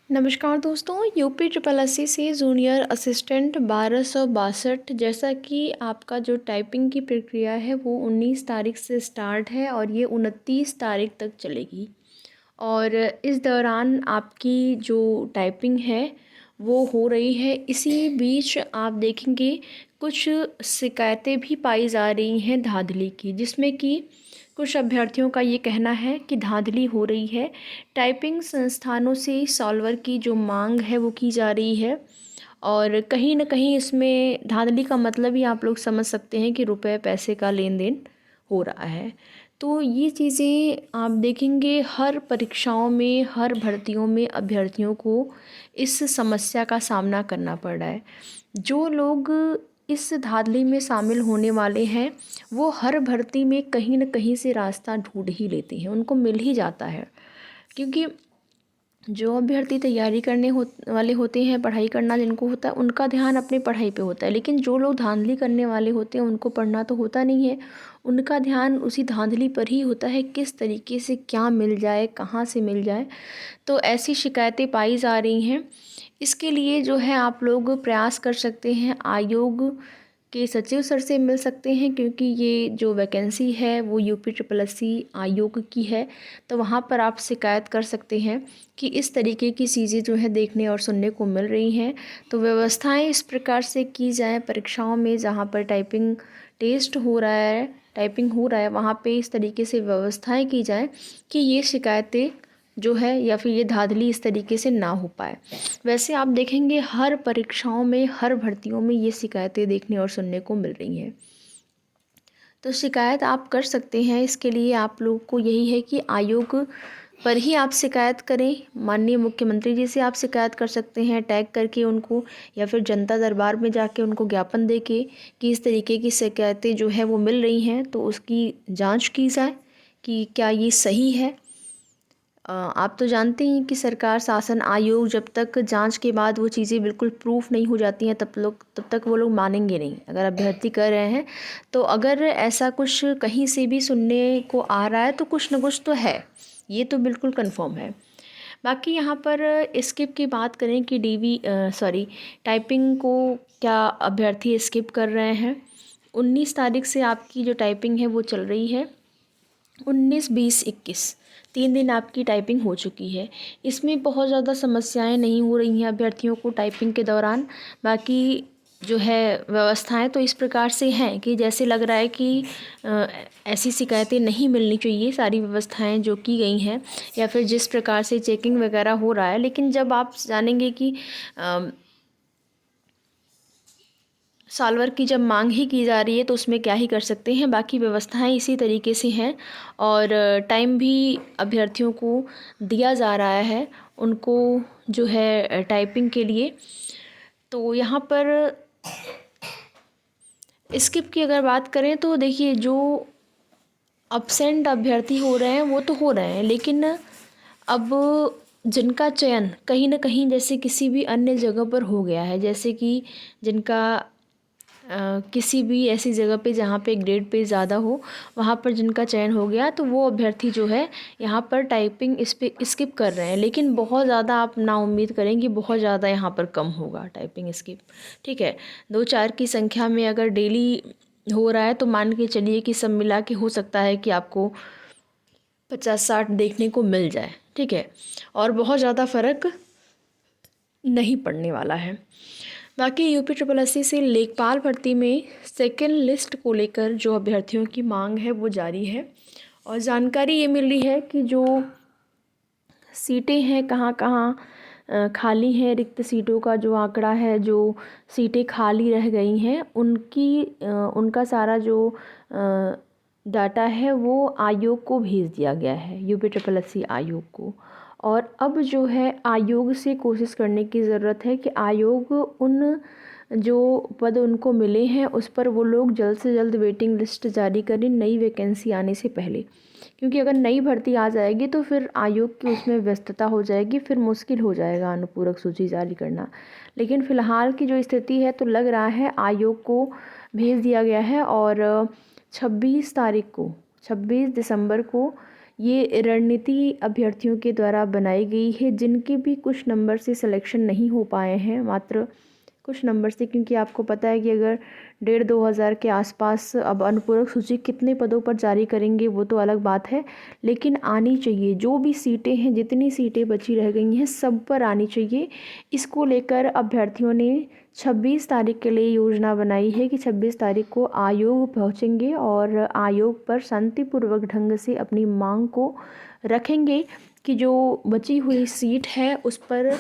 नमस्कार दोस्तों, UP triple SC से जूनियर असिस्टेंट 1262। जैसा कि आपका जो टाइपिंग की प्रक्रिया है वो 19 तारीख से स्टार्ट है और ये 29 तारीख तक चलेगी। और इस दौरान आपकी जो टाइपिंग है वो हो रही है। इसी बीच आप देखेंगे कुछ शिकायतें भी पाई जा रही हैं धांधली की, जिसमें कि कुछ अभ्यर्थियों का ये कहना है कि धांधली हो रही है। टाइपिंग संस्थानों से सॉल्वर की जो मांग है वो की जा रही है और कहीं न कहीं इसमें धांधली का मतलब ही आप लोग समझ सकते हैं कि रुपए पैसे का लेन देन हो रहा है। तो ये चीज़ें आप देखेंगे हर परीक्षाओं में, हर भर्तियों में अभ्यर्थियों को इस समस्या का सामना करना पड़ रहा है। जो लोग इस धांधली में शामिल होने वाले हैं वो हर भर्ती में कहीं न कहीं से रास्ता ढूँढ ही लेते हैं, उनको मिल ही जाता है। क्योंकि जो अभ्यर्थी तैयारी करने वाले होते हैं, पढ़ाई करना जिनको होता है, उनका ध्यान अपनी पढ़ाई पे होता है। लेकिन जो लोग धांधली करने वाले होते हैं उनको पढ़ना तो होता नहीं है, उनका ध्यान उसी धांधली पर ही होता है, किस तरीके से क्या मिल जाए, कहाँ से मिल जाए। तो ऐसी शिकायतें पाई जा रही हैं। इसके लिए जो है आप लोग प्रयास कर सकते हैं, आयोग के सचिव सर से मिल सकते हैं, क्योंकि ये जो वैकेंसी है वो यूपी ट्रिपल एससी आयोग की है। तो वहाँ पर आप शिकायत कर सकते हैं कि इस तरीके की चीज़ें जो है देखने और सुनने को मिल रही हैं। तो व्यवस्थाएं इस प्रकार से की जाएं परीक्षाओं में, जहाँ पर टाइपिंग टेस्ट हो रहा है, टाइपिंग हो रहा है, वहाँ पे इस तरीके से व्यवस्थाएं की जाएं कि ये शिकायतें जो है या फिर ये धांधली इस तरीके से ना हो पाए। वैसे आप देखेंगे हर परीक्षाओं में, हर भर्तियों में ये शिकायतें देखने और सुनने को मिल रही हैं। तो शिकायत आप कर सकते हैं। इसके लिए आप लोग को यही है कि आयोग पर ही आप शिकायत करें। माननीय मुख्यमंत्री जी से आप शिकायत कर सकते हैं टैग करके उनको, या फिर जनता दरबार में जाके उनको ज्ञापन दे के कि इस तरीके की शिकायतें जो है वो मिल रही हैं, तो उसकी जांच की जाए कि क्या ये सही है। आप तो जानते हैं कि सरकार शासन आयोग जब तक जांच के बाद वो चीज़ें बिल्कुल प्रूफ नहीं हो जाती हैं तब तक वो लोग मानेंगे नहीं अगर अभ्यर्थी कर रहे हैं। तो अगर ऐसा कुछ कहीं से भी सुनने को आ रहा है तो कुछ न कुछ तो है, ये तो बिल्कुल कंफर्म है। बाकी यहाँ पर स्किप की बात करें कि टाइपिंग को क्या अभ्यर्थी स्किप कर रहे हैं। 19 तारीख से आपकी जो टाइपिंग है वो चल रही है। 19, 20, 21 3 दिन आपकी टाइपिंग हो चुकी है। इसमें बहुत ज़्यादा समस्याएं नहीं हो रही हैं अभ्यर्थियों को टाइपिंग के दौरान। बाकी जो है व्यवस्थाएं तो इस प्रकार से हैं कि जैसे लग रहा है कि ऐसी शिकायतें नहीं मिलनी चाहिए। सारी व्यवस्थाएं जो की गई हैं या फिर जिस प्रकार से चेकिंग वगैरह हो रहा है, लेकिन जब आप जानेंगे कि सॉल्वर की जब मांग ही की जा रही है तो उसमें क्या ही कर सकते हैं। बाकी व्यवस्थाएं इसी तरीके से हैं और टाइम भी अभ्यर्थियों को दिया जा रहा है उनको जो है टाइपिंग के लिए। तो यहाँ पर स्किप की अगर बात करें तो देखिए, जो अब्सेंट अभ्यर्थी हो रहे हैं वो तो हो रहे हैं, लेकिन अब जिनका चयन कहीं ना कहीं जैसे किसी भी अन्य जगह पर हो गया है, जैसे कि जिनका किसी भी ऐसी जगह पे जहाँ पे ग्रेड पे ज़्यादा हो, वहाँ पर जिनका चयन हो गया तो वो अभ्यर्थी जो है यहाँ पर टाइपिंग इस पे स्किप कर रहे हैं। लेकिन बहुत ज़्यादा आप ना उम्मीद करें कि बहुत ज़्यादा यहाँ पर कम होगा टाइपिंग स्किप। ठीक है, 2-4 की संख्या में अगर डेली हो रहा है तो मान के चलिए कि सब मिला के हो सकता है कि आपको 50-60 देखने को मिल जाए। ठीक है, और बहुत ज़्यादा फ़र्क नहीं पड़ने वाला है। बाकी यूपी ट्रिपल एससी से लेखपाल भर्ती में सेकेंड लिस्ट को लेकर जो अभ्यर्थियों की मांग है वो जारी है और जानकारी ये मिल रही है कि जो सीटें हैं कहाँ कहाँ खाली हैं, रिक्त सीटों का जो आंकड़ा है, जो सीटें खाली रह गई हैं उनका सारा जो डाटा है वो आयोग को भेज दिया गया है, यूपी ट्रिपल एससी आयोग को। और अब जो है आयोग से कोशिश करने की ज़रूरत है कि आयोग उन जो पद उनको मिले हैं उस पर वो लोग जल्द से जल्द वेटिंग लिस्ट जारी करें नई वैकेंसी आने से पहले। क्योंकि अगर नई भर्ती आ जाएगी तो फिर आयोग की उसमें व्यस्तता हो जाएगी, फिर मुश्किल हो जाएगा अनुपूरक सूची जारी करना। लेकिन फ़िलहाल की जो स्थिति है तो लग रहा है आयोग को भेज दिया गया है और 26 दिसंबर को ये रणनीति अभ्यर्थियों के द्वारा बनाई गई है जिनके भी कुछ नंबर से सिलेक्शन नहीं हो पाए हैं, मात्र कुछ नंबर से, क्योंकि आपको पता है कि अगर 1,500-2,000 के आसपास अब अनुपूरक सूची कितने पदों पर जारी करेंगे वो तो अलग बात है, लेकिन आनी चाहिए। जो भी सीटें हैं, जितनी सीटें बची रह गई हैं, सब पर आनी चाहिए। इसको लेकर अभ्यर्थियों ने 26 तारीख के लिए योजना बनाई है कि 26 तारीख को आयोग पहुंचेंगे और आयोग पर शांतिपूर्वक ढंग से अपनी मांग को रखेंगे कि जो बची हुई सीट है उस पर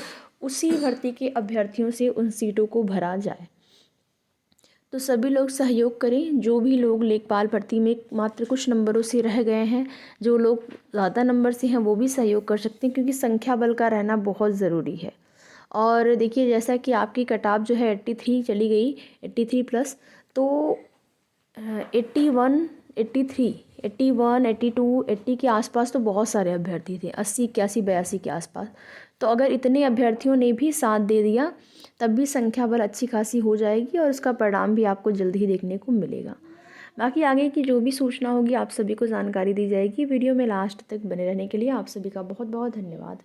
उसी भर्ती के अभ्यर्थियों से उन सीटों को भरा जाए। तो सभी लोग सहयोग करें। जो भी लोग लेखपाल भर्ती में मात्र कुछ नंबरों से रह गए हैं, जो लोग ज़्यादा नंबर से हैं वो भी सहयोग कर सकते हैं, क्योंकि संख्या बल का रहना बहुत ज़रूरी है। और देखिए, जैसा कि आपकी कट ऑफ जो है 83 चली गई, 83 प्लस, तो 81, 83, 81, 82, 80 के आसपास तो बहुत सारे अभ्यर्थी थे, 80, 81, 82 के आसपास। तो अगर इतने अभ्यर्थियों ने भी साथ दे दिया तब भी संख्या बल अच्छी खासी हो जाएगी और उसका परिणाम भी आपको जल्द ही देखने को मिलेगा। बाकी आगे की जो भी सूचना होगी आप सभी को जानकारी दी जाएगी। वीडियो में लास्ट तक बने रहने के लिए आप सभी का बहुत बहुत धन्यवाद।